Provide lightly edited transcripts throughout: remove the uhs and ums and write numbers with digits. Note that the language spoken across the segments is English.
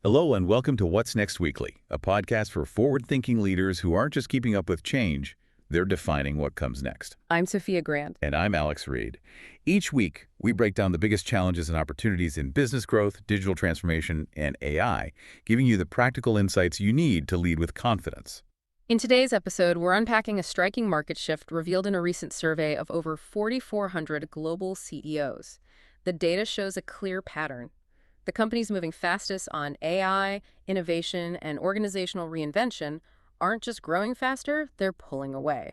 Hello and welcome to What's Next Weekly, a podcast for forward-thinking leaders who aren't just keeping up with change, they're defining what comes next. I'm Sofia Grant. And I'm Alex Reed. Each week, we break down the biggest challenges and opportunities in business growth, digital transformation, and AI, giving you the practical insights you need to lead with confidence. In today's episode, we're unpacking a striking market shift revealed in a recent survey of over 4,400 global CEOs. The data shows a clear pattern. The companies moving fastest on AI, innovation, and organizational reinvention aren't just growing faster, they're pulling away.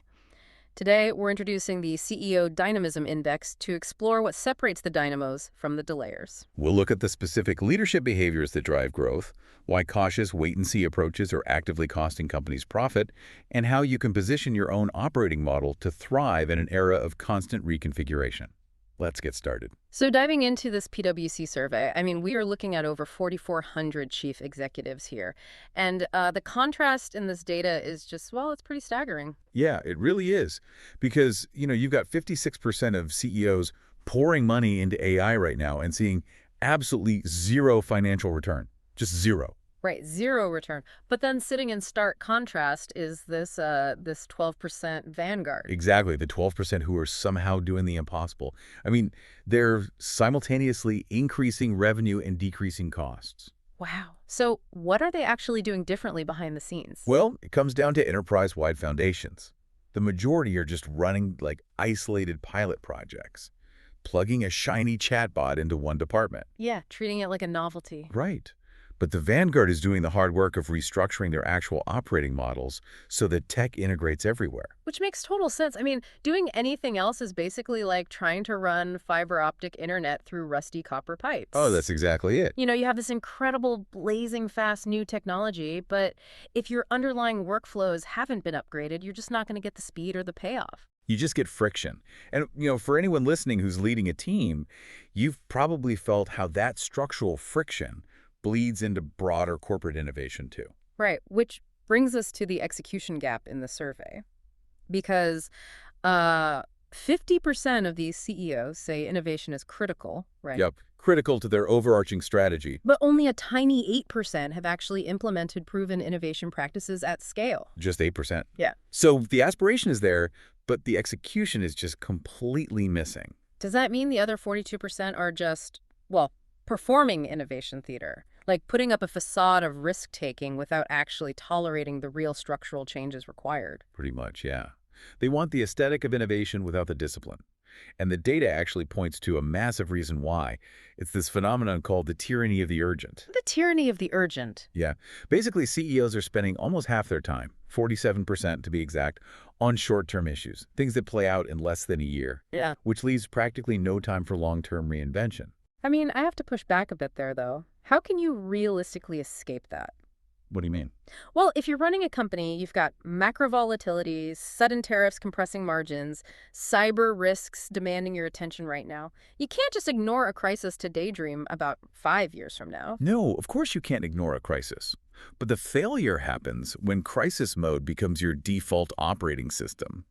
Today, we're introducing the CEO Dynamism Index to explore what separates the dynamos from the delayers. We'll look at the specific leadership behaviors that drive growth, why cautious wait-and-see approaches are actively costing companies profit, and how you can position your own operating model to thrive in an era of constant reconfiguration. Let's get started. So diving into this PwC survey, we are looking at over 4,400 chief executives here. And the contrast in this data is just, well, it's pretty staggering. Yeah, it really is. Because, you've got 56% of CEOs pouring money into AI right now and seeing absolutely zero financial return. Just zero. Right, zero return. But then sitting in stark contrast is this 12% vanguard. Exactly, the 12% who are somehow doing the impossible. They're simultaneously increasing revenue and decreasing costs. Wow. So what are they actually doing differently behind the scenes? Well, it comes down to enterprise-wide foundations. The majority are just running like isolated pilot projects, plugging a shiny chatbot into one department. Yeah, treating it like a novelty. Right. But the vanguard is doing the hard work of restructuring their actual operating models so that tech integrates everywhere. Which makes total sense. Doing anything else is basically like trying to run fiber optic internet through rusty copper pipes. Oh, that's exactly it. You have this incredible, blazing fast new technology, but if your underlying workflows haven't been upgraded, you're just not going to get the speed or the payoff. You just get friction. And, for anyone listening who's leading a team, you've probably felt how that structural friction bleeds into broader corporate innovation too. Right, which brings us to the execution gap in the survey. Because 50% of these CEOs say innovation is critical, right? Yep, critical to their overarching strategy. But only a tiny 8% have actually implemented proven innovation practices at scale. Just 8%. Yeah. So the aspiration is there, but the execution is just completely missing. Does that mean the other 42% are just, performing innovation theater? Like putting up a facade of risk-taking without actually tolerating the real structural changes required? Pretty much, yeah. They want the aesthetic of innovation without the discipline. And the data actually points to a massive reason why. It's this phenomenon called the tyranny of the urgent. The tyranny of the urgent. Yeah. Basically, CEOs are spending almost half their time, 47% to be exact, on short-term issues, things that play out in less than a year. Yeah. Which leaves practically no time for long-term reinvention. I have to push back a bit there, though. How can you realistically escape that? What do you mean? Well, if you're running a company, you've got macro volatilities, sudden tariffs compressing margins, cyber risks demanding your attention right now. You can't just ignore a crisis to daydream about 5 years from now. No, of course you can't ignore a crisis. But the failure happens when crisis mode becomes your default operating system.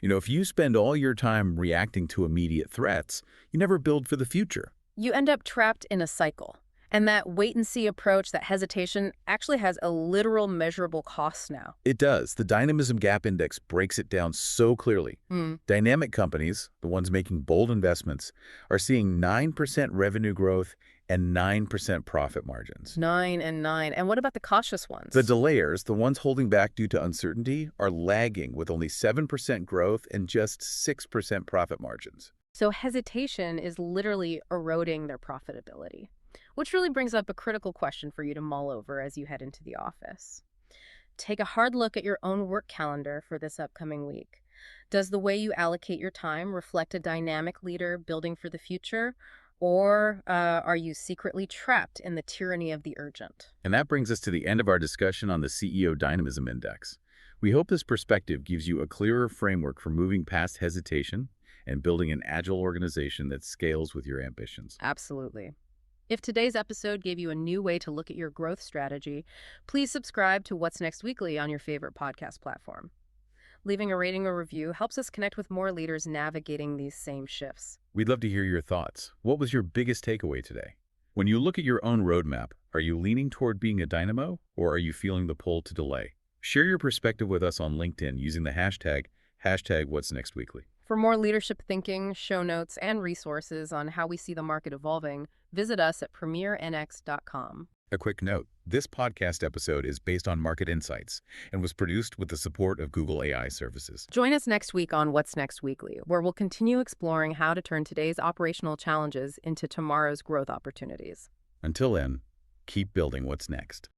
If you spend all your time reacting to immediate threats, you never build for the future. You end up trapped in a cycle. And that wait-and-see approach, that hesitation, actually has a literal measurable cost now. It does. The Dynamism Gap Index breaks it down so clearly. Dynamic companies, the ones making bold investments, are seeing 9% revenue growth and 9% profit margins. 9 and 9. And what about the cautious ones? The delayers, the ones holding back due to uncertainty, are lagging with only 7% growth and just 6% profit margins. So hesitation is literally eroding their profitability. Which really brings up a critical question for you to mull over as you head into the office. Take a hard look at your own work calendar for this upcoming week. Does the way you allocate your time reflect a dynamic leader building for the future? Or are you secretly trapped in the tyranny of the urgent? And that brings us to the end of our discussion on the CEO Dynamism Index. We hope this perspective gives you a clearer framework for moving past hesitation and building an agile organization that scales with your ambitions. Absolutely. If today's episode gave you a new way to look at your growth strategy, please subscribe to What's Next Weekly on your favorite podcast platform. Leaving a rating or review helps us connect with more leaders navigating these same shifts. We'd love to hear your thoughts. What was your biggest takeaway today? When you look at your own roadmap, are you leaning toward being a dynamo, or are you feeling the pull to delay? Share your perspective with us on LinkedIn using the hashtag What's Next Weekly. For more leadership thinking, show notes, and resources on how we see the market evolving, visit us at premiernx.com. A quick note, this podcast episode is based on market insights and was produced with the support of Google AI services. Join us next week on What's Next Weekly, where we'll continue exploring how to turn today's operational challenges into tomorrow's growth opportunities. Until then, keep building what's next.